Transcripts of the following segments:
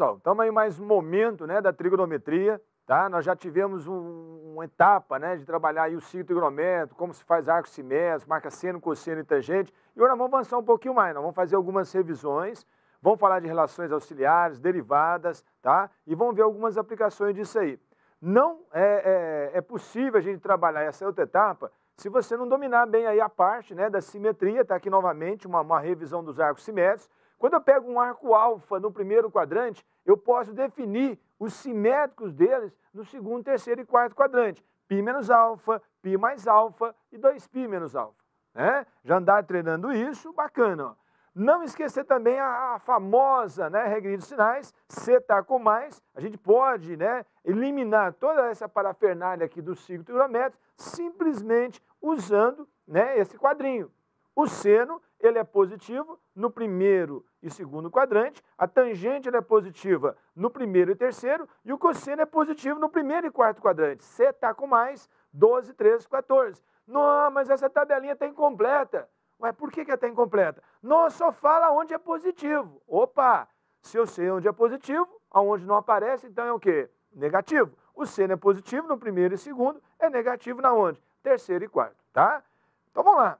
pessoal, estamos aí mais um momento, né, da trigonometria, tá? Nós já tivemos uma etapa, né, de trabalhar aí o ciclo trigonométrico, como se faz arco simétrico, marca seno, cosseno e tangente. E agora vamos avançar um pouquinho mais, nós vamos fazer algumas revisões, vamos falar de relações auxiliares, derivadas, tá? E vamos ver algumas aplicações disso aí. Não é possível a gente trabalhar essa outra etapa se você não dominar bem aí a parte, né, da simetria. Está aqui novamente uma revisão dos arcos simétricos. Quando eu pego um arco alfa no primeiro quadrante, eu posso definir os simétricos deles no segundo, terceiro e quarto quadrante. Π menos alfa, π mais alfa e 2π menos alfa. Né? Já andar treinando isso, bacana. Ó. Não esquecer também a famosa, né, regra dos sinais, C tá com mais. A gente pode, né, eliminar toda essa parafernália aqui do ciclo trigonométrico simplesmente usando, né, esse quadrinho. O seno, ele é positivo no primeiro e segundo quadrante, a tangente ele é positiva no primeiro e terceiro, e o cosseno é positivo no primeiro e quarto quadrante. C tá com mais, 12, 13, 14. Não, mas essa tabelinha está incompleta. Ué, por que está incompleta? Não, só fala onde é positivo. Opa, se eu sei onde é positivo, aonde não aparece, então é o quê? Negativo. O seno é positivo no primeiro e segundo, é negativo na onde? Terceiro e quarto, tá? Então vamos lá.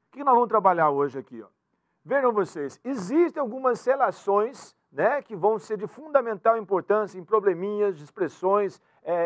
O que nós vamos trabalhar hoje aqui? Ó? Vejam vocês, existem algumas relações, né, que vão ser de fundamental importância em probleminhas de expressões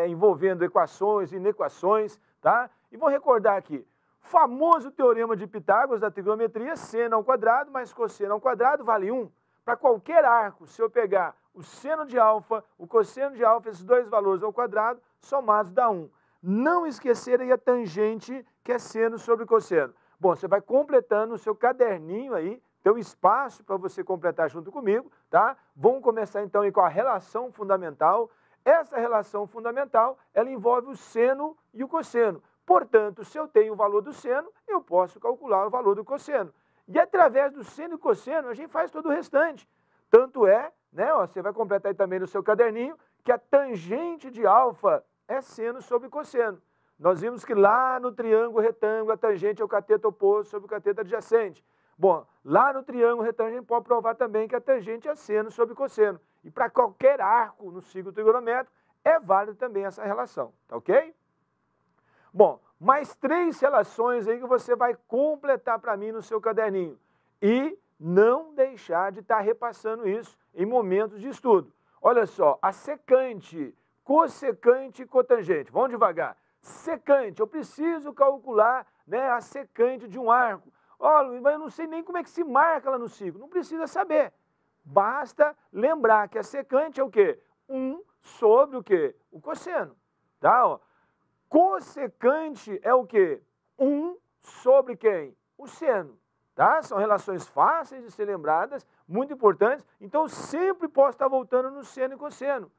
envolvendo equações e inequações, tá? E vou recordar aqui, famoso teorema de Pitágoras da trigonometria, seno ao quadrado mais cosseno ao quadrado vale 1. Para qualquer arco, se eu pegar o seno de alfa, o cosseno de alfa, esses dois valores ao quadrado, somados dá 1. Não esquecer aí a tangente, que é seno sobre cosseno. Bom, você vai completando o seu caderninho aí, tem um espaço para você completar junto comigo, tá? Vamos começar então aí com a relação fundamental. Essa relação fundamental, ela envolve o seno e o cosseno. Portanto, se eu tenho o valor do seno, eu posso calcular o valor do cosseno. E através do seno e cosseno, a gente faz todo o restante. Tanto é, né, ó, você vai completar aí também no seu caderninho, que a tangente de alfa é seno sobre cosseno. Nós vimos que lá no triângulo retângulo, a tangente é o cateto oposto sobre o cateto adjacente. Bom, lá no triângulo retângulo, a gente pode provar também que a tangente é seno sobre cosseno. E para qualquer arco no ciclo trigonométrico, é válida também essa relação, tá ok? Bom, mais 3 relações aí que você vai completar para mim no seu caderninho. E não deixar de estar repassando isso em momentos de estudo. Olha só, a secante, cossecante e cotangente. Vamos devagar. Secante, eu preciso calcular, né, a secante de um arco. Olha, mas eu não sei nem como é que se marca lá no ciclo. Não precisa saber. Basta lembrar que a secante é o quê? 1 sobre o quê? O cosseno. Tá? Ó. Cossecante é o quê? 1 sobre quem? O seno. Tá? São relações fáceis de ser lembradas, muito importantes. Então, eu sempre posso estar voltando no seno e cosseno.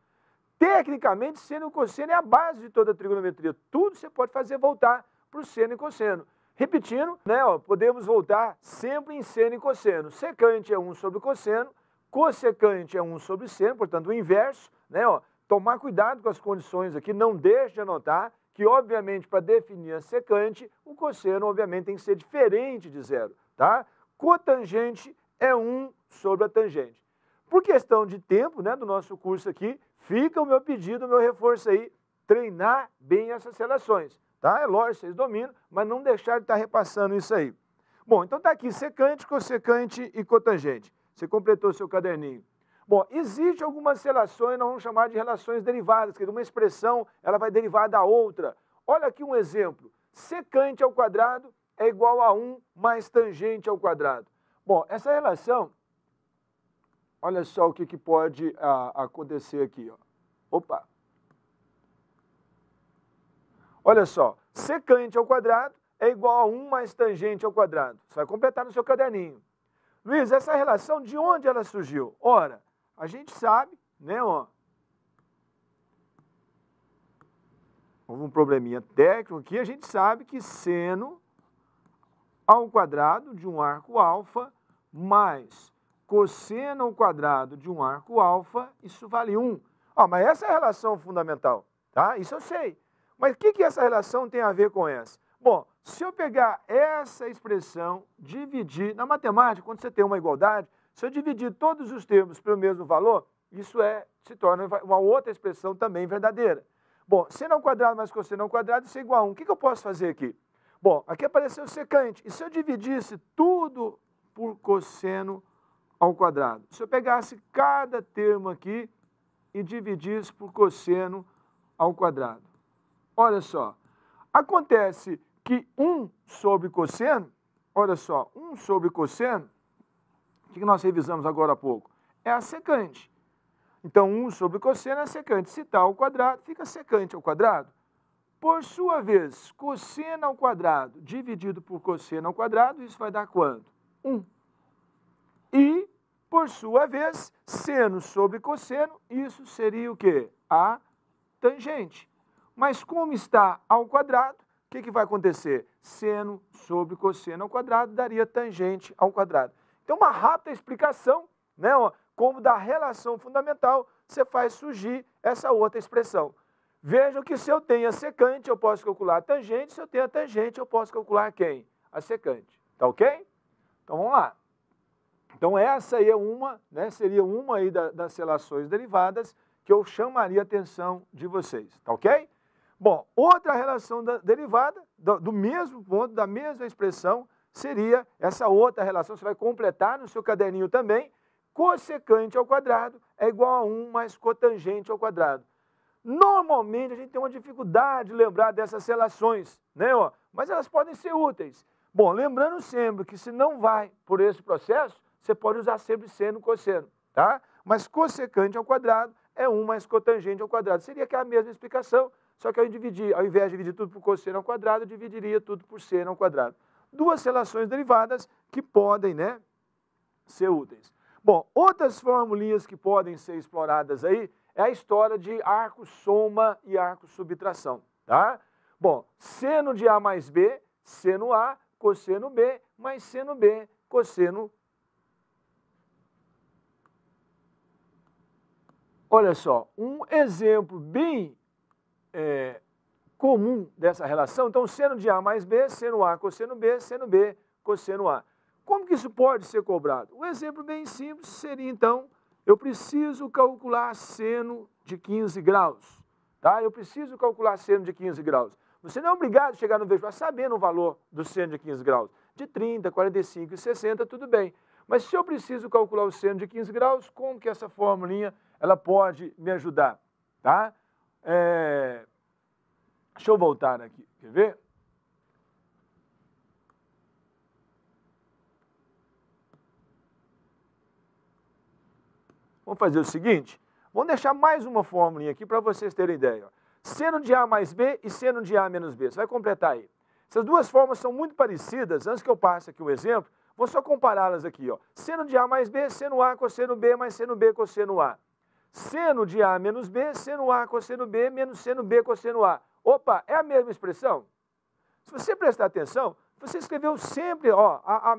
Tecnicamente, seno e cosseno é a base de toda a trigonometria. Tudo você pode fazer voltar para o seno e cosseno. Repetindo, né, ó, podemos voltar sempre em seno e cosseno. Secante é 1 sobre cosseno, cossecante é 1 sobre seno, portanto, o inverso. Né, ó, tomar cuidado com as condições aqui, não deixe de anotar que, obviamente, para definir a secante, o cosseno, obviamente, tem que ser diferente de 0. Tá? Cotangente é 1 sobre a tangente. Por questão de tempo, né, do nosso curso aqui, fica o meu pedido, o meu reforço aí, treinar bem essas relações. Tá? É lógico, vocês dominam, mas não deixar de estar repassando isso aí. Bom, então está aqui secante, cossecante e cotangente. Você completou seu caderninho. Bom, existem algumas relações, nós vamos chamar de relações derivadas, que uma expressão ela vai derivar da outra. Olha aqui um exemplo. Secante ao quadrado é igual a 1 mais tangente ao quadrado. Bom, essa relação, olha só o que pode acontecer aqui. Ó. Opa! Olha só, secante ao quadrado é igual a 1 mais tangente ao quadrado. Você vai completar no seu caderninho. Luiz, essa relação, de onde ela surgiu? Ora, a gente sabe, né, ó, houve um probleminha técnico aqui, a gente sabe que seno ao quadrado de um arco alfa mais cosseno ao quadrado de um arco alfa, isso vale 1. Ah, mas essa é a relação fundamental, tá? Isso eu sei. Mas o que essa relação tem a ver com essa? Bom, se eu pegar essa expressão, dividir, na matemática, quando você tem uma igualdade, se eu dividir todos os termos pelo mesmo valor, isso se torna uma outra expressão também verdadeira. Bom, seno ao quadrado mais cosseno ao quadrado, isso é igual a 1. O que eu posso fazer aqui? Bom, aqui apareceu o secante. E se eu dividisse tudo por cosseno ao quadrado? Se eu pegasse cada termo aqui e dividisse por cosseno ao quadrado. Olha só, acontece que 1 sobre cosseno, olha só, 1 sobre cosseno, o que nós revisamos agora há pouco? É a secante. Então, 1 sobre cosseno é secante. Se está ao quadrado, fica secante ao quadrado. Por sua vez, cosseno ao quadrado dividido por cosseno ao quadrado, isso vai dar quanto? 1. E, por sua vez, seno sobre cosseno, isso seria o quê? A tangente. Mas como está ao quadrado, o que vai acontecer? Seno sobre cosseno ao quadrado daria tangente ao quadrado. Então, uma rápida explicação, né, como da relação fundamental, você faz surgir essa outra expressão. Vejam que se eu tenho a secante, eu posso calcular a tangente. Se eu tenho a tangente, eu posso calcular quem? A secante. Tá ok? Então, vamos lá. Então, essa aí é uma, né, seria uma aí das relações derivadas que eu chamaria a atenção de vocês. Tá ok? Bom, outra relação derivada, do mesmo ponto, da mesma expressão, seria essa outra relação. Você vai completar no seu caderninho também. Cossecante ao quadrado é igual a 1 mais cotangente ao quadrado. Normalmente, a gente tem uma dificuldade de lembrar dessas relações, né? Mas elas podem ser úteis. Bom, lembrando sempre que se não vai por esse processo, você pode usar sempre seno, cosseno, tá? Mas cossecante ao quadrado é 1 mais cotangente ao quadrado. Seria aquela mesma explicação, só que ao invés de dividir tudo por cosseno ao quadrado, eu dividiria tudo por seno ao quadrado. Duas relações derivadas que podem, né, ser úteis. Bom, outras formulinhas que podem ser exploradas aí é a história de arco-soma e arco-subtração, tá? Bom, seno de A mais B, seno A, cosseno B, mais seno B, cosseno. Olha só, um exemplo bem comum dessa relação. Então, seno de A mais B, seno A, cosseno B, seno B, cosseno A. Como que isso pode ser cobrado? Um exemplo bem simples seria, então, eu preciso calcular seno de 15 graus. Tá? Eu preciso calcular seno de 15 graus. Você não é obrigado a chegar no vestibular sabendo o valor do seno de 15 graus. De 30, 45 e 60, tudo bem. Mas se eu preciso calcular o seno de 15 graus, como que essa formulinha ela pode me ajudar? Tá? Deixa eu voltar aqui, quer ver? Vamos fazer o seguinte, vamos deixar mais uma formulinha aqui para vocês terem ideia. Seno de A mais B e seno de A menos B. Você vai completar aí. Essas duas formas são muito parecidas. Antes que eu passe aqui um exemplo, vou só compará-las aqui. Ó. Seno de A mais B, seno A, cosseno B, mais seno B, cosseno A. Seno de A menos B, seno A, cosseno B, menos seno B, cosseno A. Opa, é a mesma expressão? Se você prestar atenção, você escreveu sempre a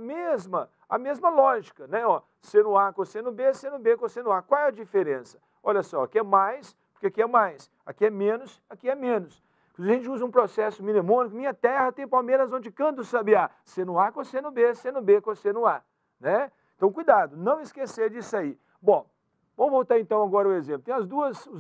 mesma lógica, né? Seno A, cosseno B, cosseno A. Qual é a diferença? Olha só, aqui é mais, porque aqui é mais. Aqui é menos, aqui é menos. A gente usa um processo mnemônico, minha terra tem palmeiras onde canta o sabiá. Seno A, cosseno B, cosseno A. Né? Então, cuidado, não esquecer disso aí. Bom, vamos voltar então agora ao exemplo. Tem os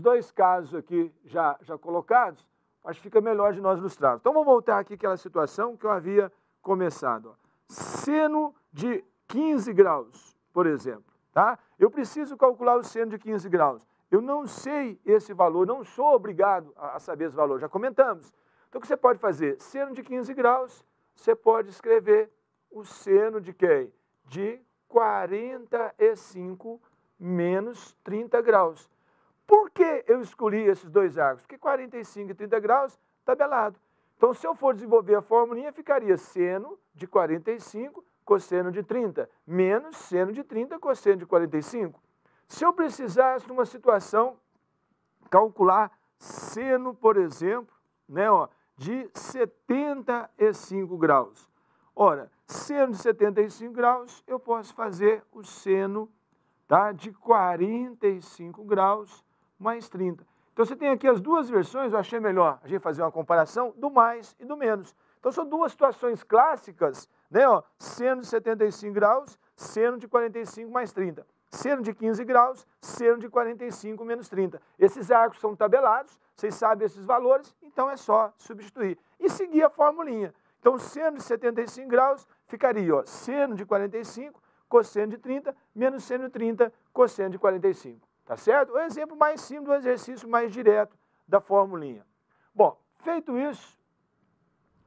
dois casos aqui já colocados, acho que fica melhor de nós ilustrarmos. Então, vamos voltar aqui àquela situação que eu havia começado. Seno de 15 graus, por exemplo. Tá? Eu preciso calcular o seno de 15 graus. Eu não sei esse valor, não sou obrigado a saber esse valor, já comentamos. Então, o que você pode fazer? Seno de 15 graus, você pode escrever o seno de quem? De 45 menos 30 graus. Por que eu escolhi esses dois arcos? Porque 45 e 30 graus, tabelado. Então, se eu for desenvolver a formulinha, ficaria seno de 45, cosseno de 30, menos seno de 30, cosseno de 45. Se eu precisasse, numa situação, calcular seno, por exemplo, né, de 75 graus. Ora, seno de 75 graus, eu posso fazer o seno, tá, de 45 graus mais 30. Então, você tem aqui as duas versões, eu achei melhor a gente fazer uma comparação do mais e do menos. Então, são duas situações clássicas, né, seno de 75 graus, seno de 45 mais 30. seno de 15 graus, seno de 45 menos 30. Esses arcos são tabelados, vocês sabem esses valores, então é só substituir. E seguir a formulinha. Então, seno de 75 graus ficaria, ó, seno de 45, cosseno de 30, menos seno de 30, cosseno de 45. Tá certo? O exemplo mais simples, o exercício mais direto da formulinha. Bom, feito isso,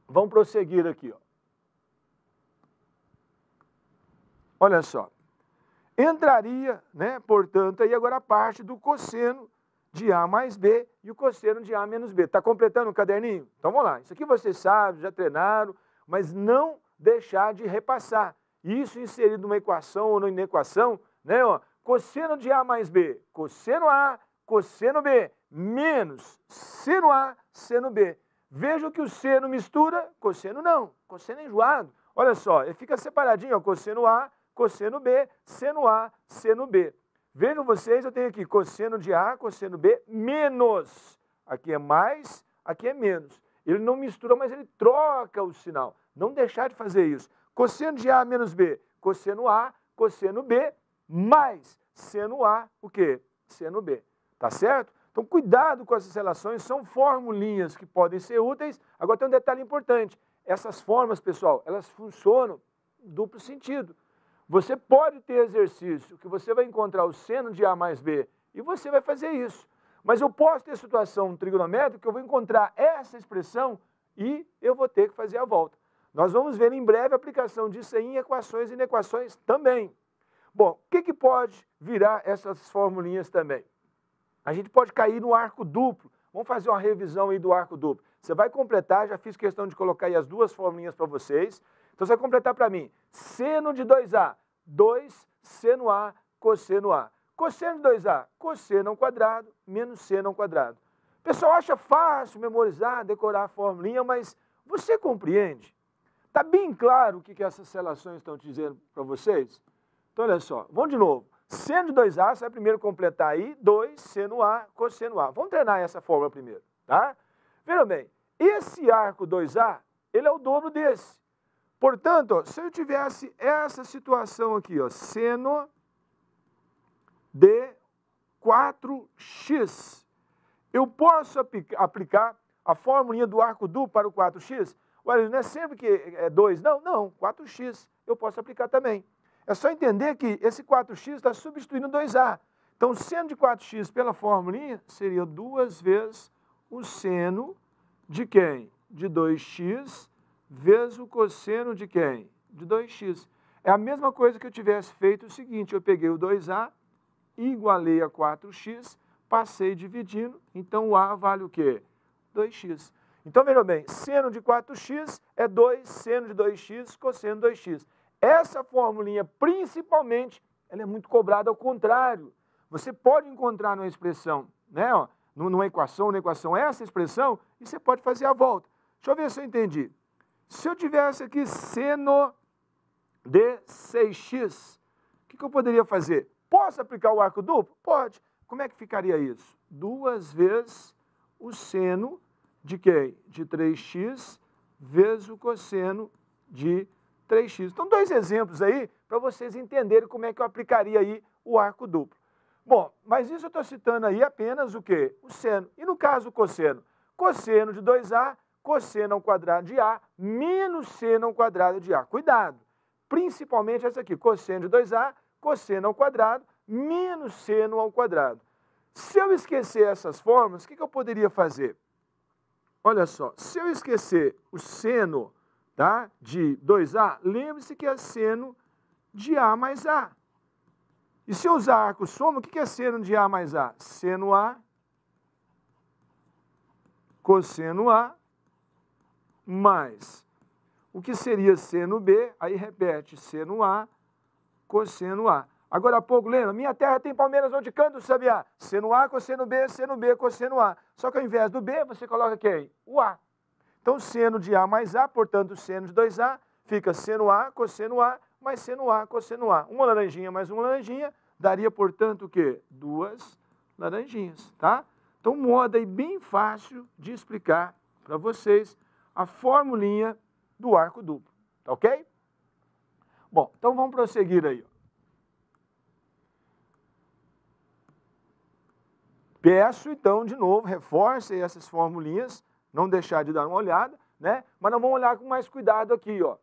vamos prosseguir aqui, ó. Olha só. Entraria, né, portanto, aí agora a parte do cosseno de A mais B e o cosseno de A menos B. Está completando o caderninho? Então vamos lá. Isso aqui vocês sabem, já treinaram, mas não deixar de repassar. Isso inserido numa equação ou numa inequação, né, ó, cosseno de A mais B, cosseno A, cosseno B, menos seno A, seno B. Veja que o seno mistura, cosseno não, cosseno é enjoado. Olha só, ele fica separadinho, ó, cosseno A, cosseno B, seno A, seno B. Vejam vocês, eu tenho aqui cosseno de A, cosseno B, menos. Aqui é mais, aqui é menos. Ele não mistura, mas ele troca o sinal. Não deixar de fazer isso. Cosseno de A menos B, cosseno A, cosseno B, mais seno A, o quê? Seno B. Tá certo? Então, cuidado com essas relações, são formulinhas que podem ser úteis. Agora tem um detalhe importante. Essas formas, pessoal, elas funcionam duplo sentido. Você pode ter exercício que você vai encontrar o seno de A mais B e você vai fazer isso. Mas eu posso ter situação trigonométrica que eu vou encontrar essa expressão e eu vou ter que fazer a volta. Nós vamos ver em breve a aplicação disso aí em equações e inequações também. Bom, o que pode virar essas formulinhas também? A gente pode cair no arco duplo. Vamos fazer uma revisão aí do arco duplo. Você vai completar, já fiz questão de colocar aí as duas formulinhas para vocês. Então, você vai completar para mim. Seno de 2A, 2 seno A, cosseno A. Cosseno de 2A, cosseno ao quadrado, menos seno ao quadrado. O pessoal acha fácil memorizar, decorar a formulinha, mas você compreende? Está bem claro o que essas relações estão te dizendo para vocês? Então, olha só, vamos de novo. Seno de 2A, você vai primeiro completar aí, 2 seno A, cosseno A. Vamos treinar essa fórmula primeiro, tá? Vejam bem, esse arco 2A, ele é o dobro desse. Portanto, ó, se eu tivesse essa situação aqui, ó, seno de 4x, eu posso aplicar a formulinha do arco duplo para o 4x? Olha, não é sempre que é 2, não, 4x eu posso aplicar também. É só entender que esse 4x está substituindo 2A. Então, seno de 4x pela formulinha seria 2 vezes o seno de quem? De 2x vezes o cosseno de quem? De 2x. É a mesma coisa que eu tivesse feito o seguinte, eu peguei o 2A, igualei a 4x, passei dividindo, então o A vale o quê? 2x. Então, vejam bem, seno de 4x é 2 seno de 2x, cosseno de 2x. Essa formulinha, principalmente, ela é muito cobrada ao contrário. Você pode encontrar numa expressão, né, ó, numa equação, essa expressão, e você pode fazer a volta. Deixa eu ver se eu entendi. Se eu tivesse aqui seno de 6x, o que eu poderia fazer? Posso aplicar o arco duplo? Pode. Como é que ficaria isso? 2 vezes o seno de quem? De 3x vezes o cosseno de 3x. Então, dois exemplos aí para vocês entenderem como é que eu aplicaria aí o arco duplo. Bom, mas isso eu estou citando aí apenas o quê? O seno. E no caso o cosseno? Cosseno de 2A, cosseno ao quadrado de A, menos seno ao quadrado de A. Cuidado! Principalmente essa aqui, cosseno de 2A, cosseno ao quadrado, menos seno ao quadrado. Se eu esquecer essas formas, o que eu poderia fazer? Olha só, se eu esquecer o seno, tá, de 2A, lembre-se que é seno de A mais A. E se eu usar arco soma, o que é seno de A mais A? Seno A, cosseno A, mais o que seria seno B, aí repete, seno A, cosseno A. Agora há pouco, lembra? Minha terra tem palmeiras onde canto o sabiá. Seno A, cosseno B, cosseno A. Só que ao invés do B, você coloca quem? O A. Então, seno de A mais A, portanto, seno de 2A, fica seno A, cosseno A, mais seno A, cosseno A. Uma laranjinha mais uma laranjinha, daria, portanto, o quê? 2 laranjinhas, tá? Então, modo aí bem fácil de explicar para vocês a formulinha do arco duplo, tá ok? Bom, então vamos prosseguir aí. Peço, então, de novo, reforce essas formulinhas, não deixar de dar uma olhada, né? Mas nós vamos olhar com mais cuidado aqui, ó.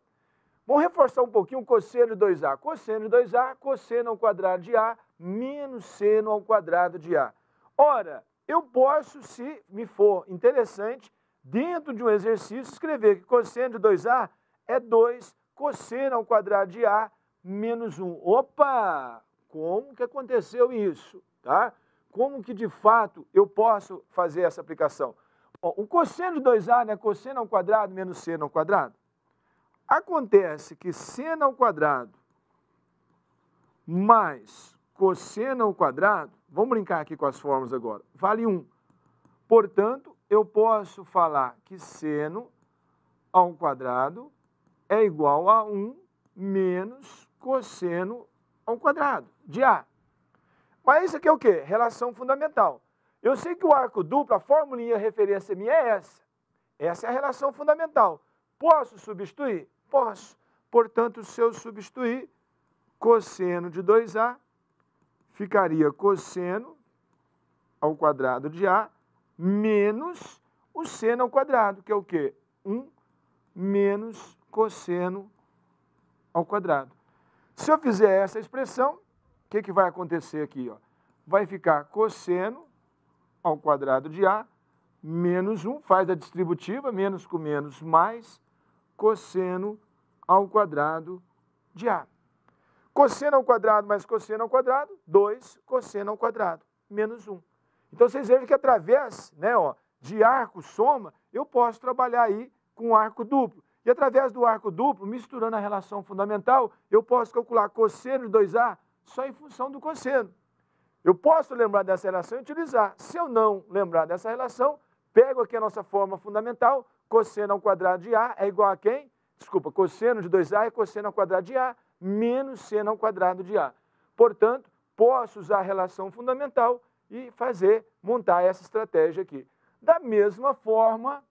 Vamos reforçar um pouquinho o cosseno de 2A. Cosseno de 2A, cosseno ao quadrado de A, menos seno ao quadrado de A. Ora, eu posso, se me for interessante, dentro de um exercício, escrever que cosseno de 2A é 2 cosseno ao quadrado de A menos 1. Opa! Como que aconteceu isso? Tá? Como que, de fato, eu posso fazer essa aplicação? Bom, o cosseno de 2A, né, cosseno ao quadrado menos seno ao quadrado. Acontece que seno ao quadrado mais cosseno ao quadrado, vamos brincar aqui com as fórmulas agora, vale 1. Portanto, eu posso falar que seno ao quadrado é igual a 1 menos cosseno ao quadrado de A. Mas isso aqui é o quê? Relação fundamental. Eu sei que o arco duplo, a formulinha referência minha é essa. Essa é a relação fundamental. Posso substituir? Posso. Portanto, se eu substituir, cosseno de 2A ficaria cosseno ao quadrado de A menos o seno ao quadrado, que é o quê? 1 menos cosseno ao quadrado. Se eu fizer essa expressão, o que vai acontecer aqui? Ó? Vai ficar cosseno ao quadrado de A menos 1, faz a distributiva, menos com menos, mais cosseno ao quadrado de A. Cosseno ao quadrado mais cosseno ao quadrado, 2 cosseno ao quadrado, menos 1. Então, vocês vejam que através, né, ó, de arco soma, eu posso trabalhar aí com arco duplo. E através do arco duplo, misturando a relação fundamental, eu posso calcular cosseno de 2A só em função do cosseno. Eu posso lembrar dessa relação e utilizar. Se eu não lembrar dessa relação, pego aqui a nossa fórmula fundamental, cosseno ao quadrado de A é igual a quem? Desculpa, cosseno de 2A é cosseno ao quadrado de A menos seno ao quadrado de A. Portanto, posso usar a relação fundamental e montar essa estratégia aqui. Da mesma forma,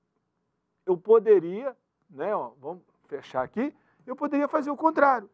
eu poderia, né, ó, vamos fechar aqui, eu poderia fazer o contrário.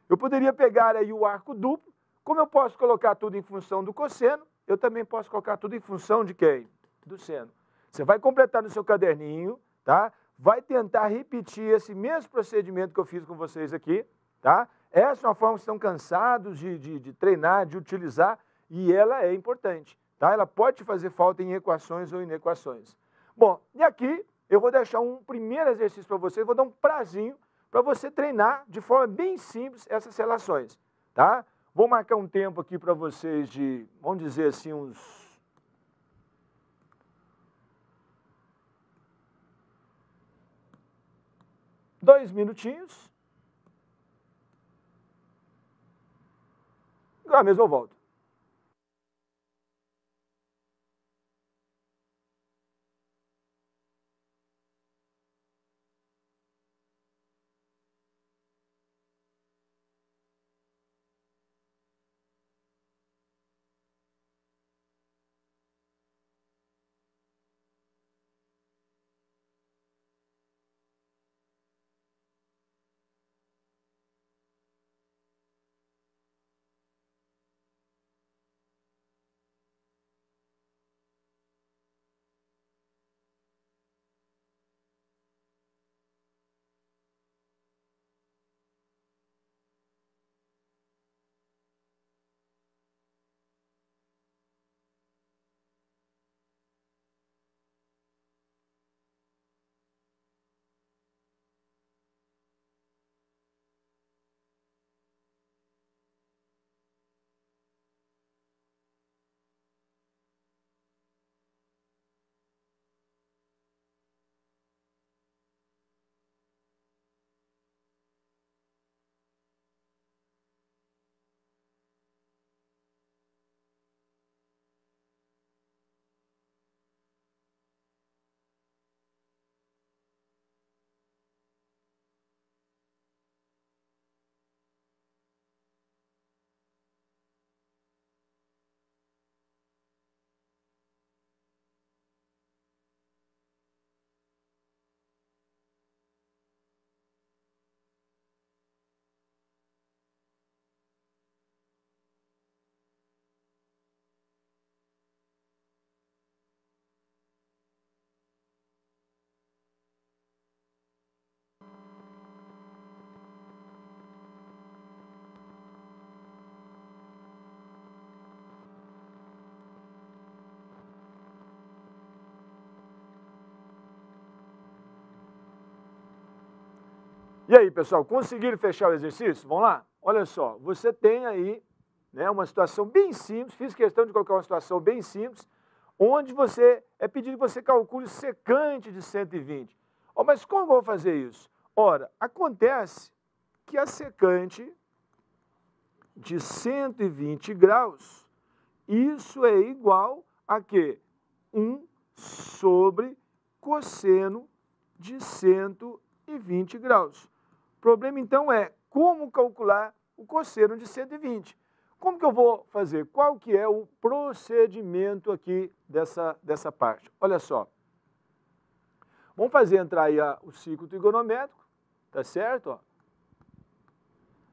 Eu poderia pegar aí o arco duplo, como eu posso colocar tudo em função do cosseno, eu também posso colocar tudo em função de quem? Do seno. Você vai completar no seu caderninho, tá? Vai tentar repetir esse mesmo procedimento que eu fiz com vocês aqui, tá? Essa é uma forma que estão cansados de treinar, de utilizar, e ela é importante, tá? Ela pode te fazer falta em equações ou inequações. Bom, e aqui eu vou deixar um primeiro exercício para você, vou dar um prazinho para você treinar de forma bem simples essas relações, tá? Vou marcar um tempo aqui para vocês de, vamos dizer assim, uns 2 minutinhos. Agora mesmo eu volto. E aí, pessoal, conseguiram fechar o exercício? Vamos lá? Olha só, você tem aí, né, uma situação bem simples, fiz questão de colocar uma situação bem simples, onde é pedido que você calcule secante de 120. Oh, mas como eu vou fazer isso? Ora, acontece que a secante de 120 graus, isso é igual a quê? 1 sobre cosseno de 120 graus. O problema, então, é como calcular o cosseno de 120. Como que eu vou fazer? Qual que é o procedimento aqui dessa parte? Olha só. Vamos fazer entrar aí o ciclo trigonométrico, tá certo? Ó.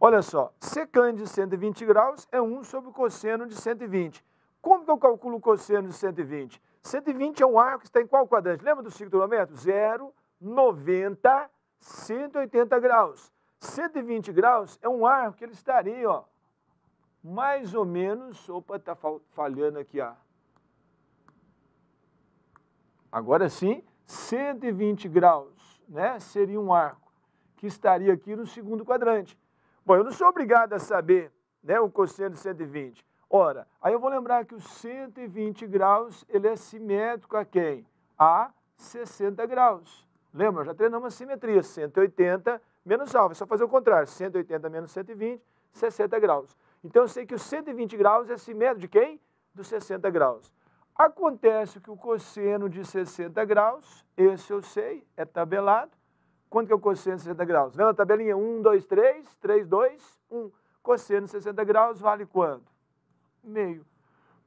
Olha só, secante de 120 graus é 1 sobre o cosseno de 120. Como que eu calculo o cosseno de 120? 120 é um arco que está em qual quadrante? Lembra do ciclo trigonométrico? 0, 90, 180 graus. 120 graus é um arco que ele estaria, ó, mais ou menos... Opa, está falhando aqui, ó. Agora sim, 120 graus, né? Seria um arco que estaria aqui no segundo quadrante. Bom, eu não sou obrigado a saber, né, o cosseno de 120. Ora, aí eu vou lembrar que o 120 graus, ele é simétrico a quem? A 60 graus. Lembra? Já treinamos a simetria, 180 menos alfa. É só fazer o contrário, 180 menos 120, 60 graus. Então eu sei que o 120 graus é simétrico de quem? Dos 60 graus. Acontece que o cosseno de 60 graus, esse eu sei, é tabelado. Quanto que é o cosseno de 60 graus? Lembra a tabelinha? 1, 2, 3, 3, 2, 1. Cosseno de 60 graus vale quanto? Meio.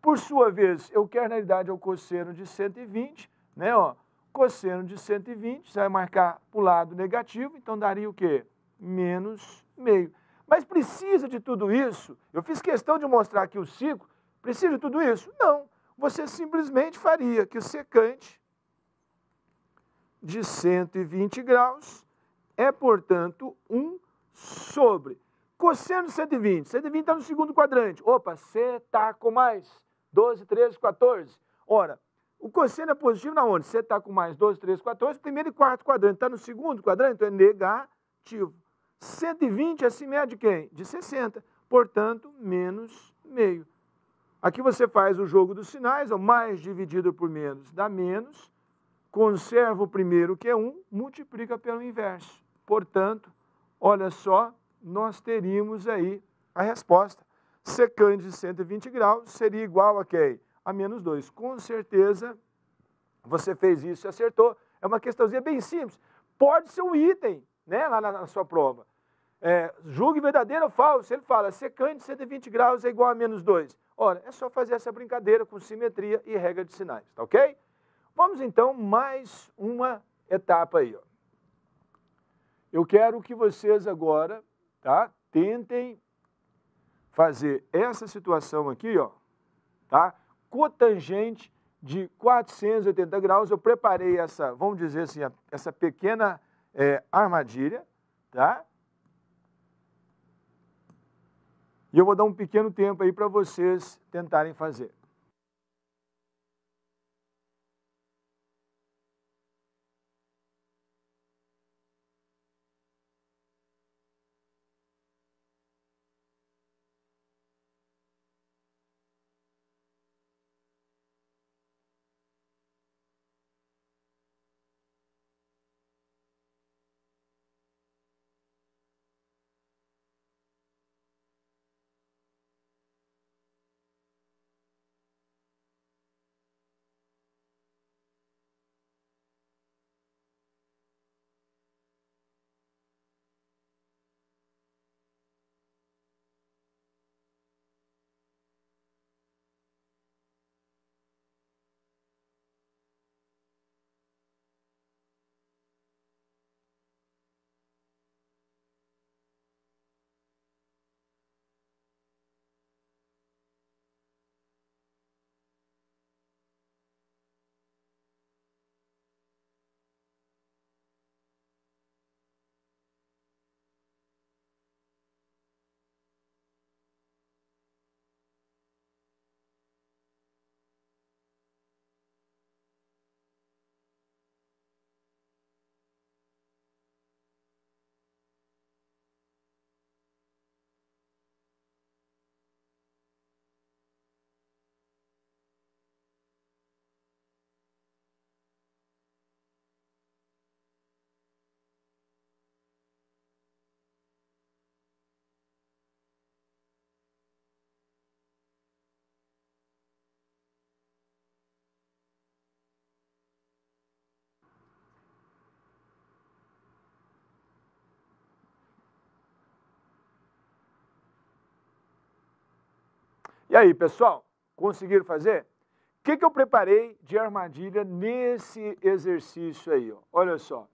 Por sua vez, eu quero, na realidade, o cosseno de 120, né? Ó, cosseno de 120, você vai marcar para o lado negativo, então daria o quê? Menos meio. Mas precisa de tudo isso? Eu fiz questão de mostrar aqui o ciclo. Precisa de tudo isso? Não. Você simplesmente faria que o secante de 120 graus é, portanto, 1 sobre cosseno de 120. 120 está no segundo quadrante. Opa, C está com mais 12, 13, 14. Ora, o cosseno é positivo na onde? C está com mais 12, 13, 14. Primeiro e quarto quadrante. Está no segundo quadrante, então é negativo. 120 é simétrico de quem? De 60. Portanto, menos meio. Aqui você faz o jogo dos sinais, ó, mais dividido por menos dá menos, conserva o primeiro que é 1, multiplica pelo inverso. Portanto, olha só, nós teríamos aí a resposta. Secante de 120 graus seria igual a quem? A menos 2. Com certeza, você fez isso e acertou. É uma questãozinha bem simples. Pode ser um item, né, lá na sua prova. Julgue verdadeiro ou falso. Ele fala, secante de 120 graus é igual a menos 2. Ora, é só fazer essa brincadeira com simetria e regra de sinais, tá ok? Vamos então mais uma etapa aí, ó. Eu quero que vocês agora, tá, tentem fazer essa situação aqui, ó, tá? Cotangente de 480 graus. Eu preparei essa, vamos dizer assim, essa pequena armadilha, tá? E eu vou dar um pequeno tempo aí para vocês tentarem fazer. E aí, pessoal, conseguiram fazer? O que eu preparei de armadilha nesse exercício aí? Ó? Olha só,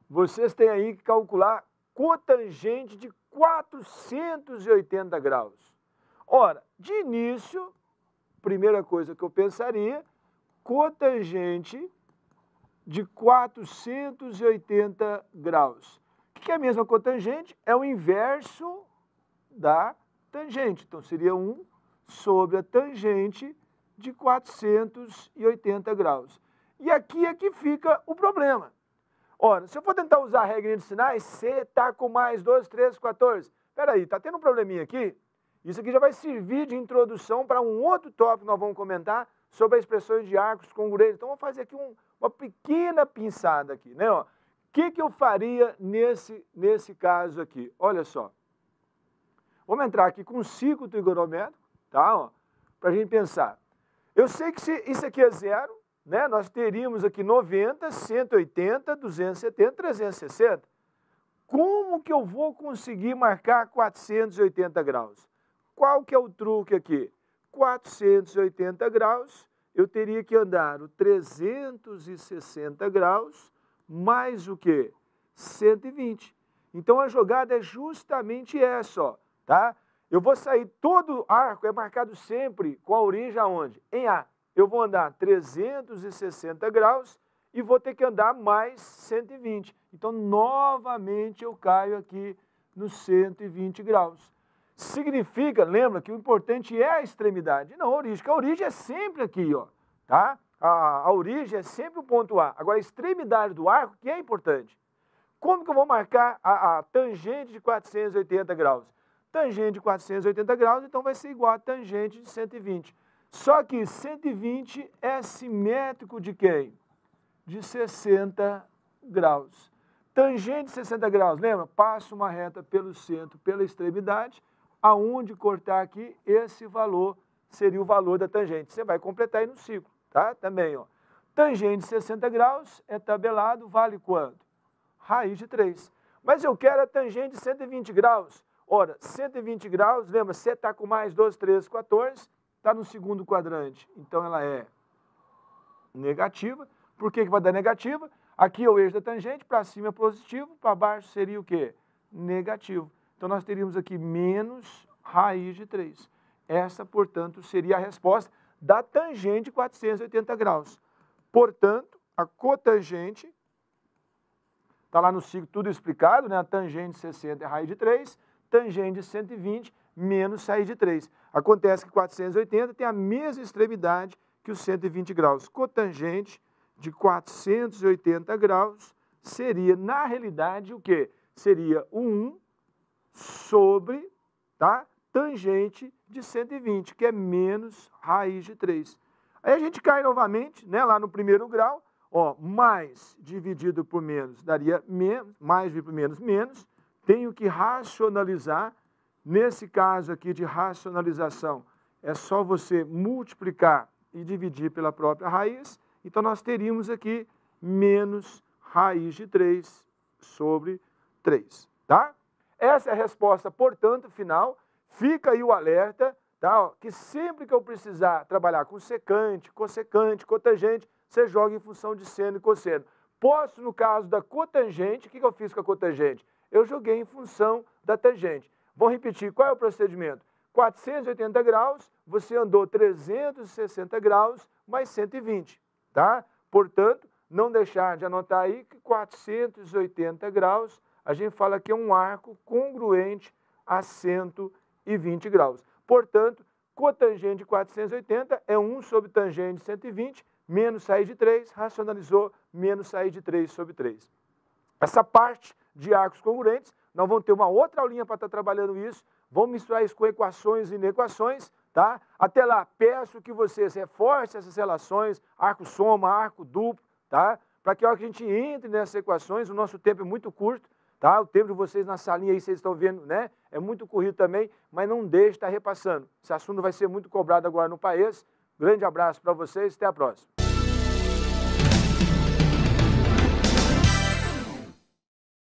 vocês têm aí que calcular cotangente de 480 graus. Ora, de início, primeira coisa que eu pensaria, cotangente de 480 graus. O que é a mesma cotangente? É o inverso da tangente. Então, seria 1 sobre a tangente de 480 graus. E aqui é que fica o problema. Ora, se eu for tentar usar a regra de sinais, C está com mais 12, 13, 14. Espera aí, está tendo um probleminha aqui? Isso aqui já vai servir de introdução para um outro tópico que nós vamos comentar sobre as expressões de arcos congruentes. Então, vamos fazer aqui uma pequena pinçada aqui, né? O que eu faria nesse caso aqui? Olha só. Vamos entrar aqui com um ciclo trigonométrico, tá? Para a gente pensar. Eu sei que se isso aqui é zero, né? Nós teríamos aqui 90, 180, 270, 360. Como que eu vou conseguir marcar 480 graus? Qual que é o truque aqui? 480 graus, eu teria que andar o 360 graus mais o quê? 120. Então, a jogada é justamente essa, ó, tá? Eu vou sair, todo arco é marcado sempre com a origem aonde? Em A. Eu vou andar 360 graus e vou ter que andar mais 120. Então, novamente, eu caio aqui nos 120 graus. Significa, lembra, que o importante é a extremidade, não a origem, porque a origem é sempre aqui, ó, tá? A origem é sempre o ponto A. Agora, a extremidade do arco que é importante. Como que eu vou marcar a tangente de 480 graus? Tangente de 480 graus, então vai ser igual a tangente de 120. Só que 120 é simétrico de quem? De 60 graus. Tangente de 60 graus, lembra? Passa uma reta pelo centro, pela extremidade, aonde cortar aqui, esse valor seria o valor da tangente. Você vai completar aí no ciclo, tá? Também, ó. Tangente de 60 graus é tabelado, vale quanto? Raiz de 3. Mas eu quero a tangente de 120 graus. Ora, 120 graus, lembra, você está com mais 12, 13, 14, está no segundo quadrante. Então, ela é negativa. Por que vai dar negativa? Aqui é o eixo da tangente, para cima é positivo, para baixo seria o quê? Negativo. Então, nós teríamos aqui menos raiz de 3. Essa, portanto, seria a resposta da tangente de 480 graus. Portanto, a cotangente, está lá no ciclo tudo explicado, né? A tangente de 60 é raiz de 3, tangente de 120 menos raiz de 3. Acontece que 480 tem a mesma extremidade que os 120 graus. Cotangente de 480 graus seria, na realidade, o quê? Seria o 1 sobre, tá? Tangente de 120, que é menos raiz de 3. Aí a gente cai novamente, né, lá no primeiro grau, ó, mais dividido por menos daria menos, mais dividido por menos, menos. Tenho que racionalizar. Nesse caso aqui de racionalização, é só você multiplicar e dividir pela própria raiz. Então, nós teríamos aqui menos raiz de 3 sobre 3, tá? Essa é a resposta, portanto, final. Fica aí o alerta, tá? Ó, que sempre que eu precisar trabalhar com secante, cossecante, cotangente, você joga em função de seno e cosseno. Posso, no caso da cotangente, o que eu fiz com a cotangente? Eu joguei em função da tangente. Vou repetir, qual é o procedimento? 480 graus, você andou 360 graus mais 120, tá? Portanto, não deixar de anotar aí que 480 graus, a gente fala que é um arco congruente a 120 graus. Portanto, cotangente de 480 é 1 sobre tangente de 120, menos raiz de 3, racionalizou, menos raiz de 3 sobre 3. Essa parte de arcos congruentes, nós vamos ter uma outra aulinha para estar trabalhando isso, vamos misturar isso com equações e inequações, tá? Até lá, peço que vocês reforcem essas relações, arco soma, arco duplo, tá? Para que a hora que a gente entre nessas equações, o nosso tempo é muito curto, tá? O tempo de vocês na salinha aí, vocês estão vendo, né? É muito corrido também, mas não deixe de estar repassando. Esse assunto vai ser muito cobrado agora no país. Grande abraço para vocês, até a próxima.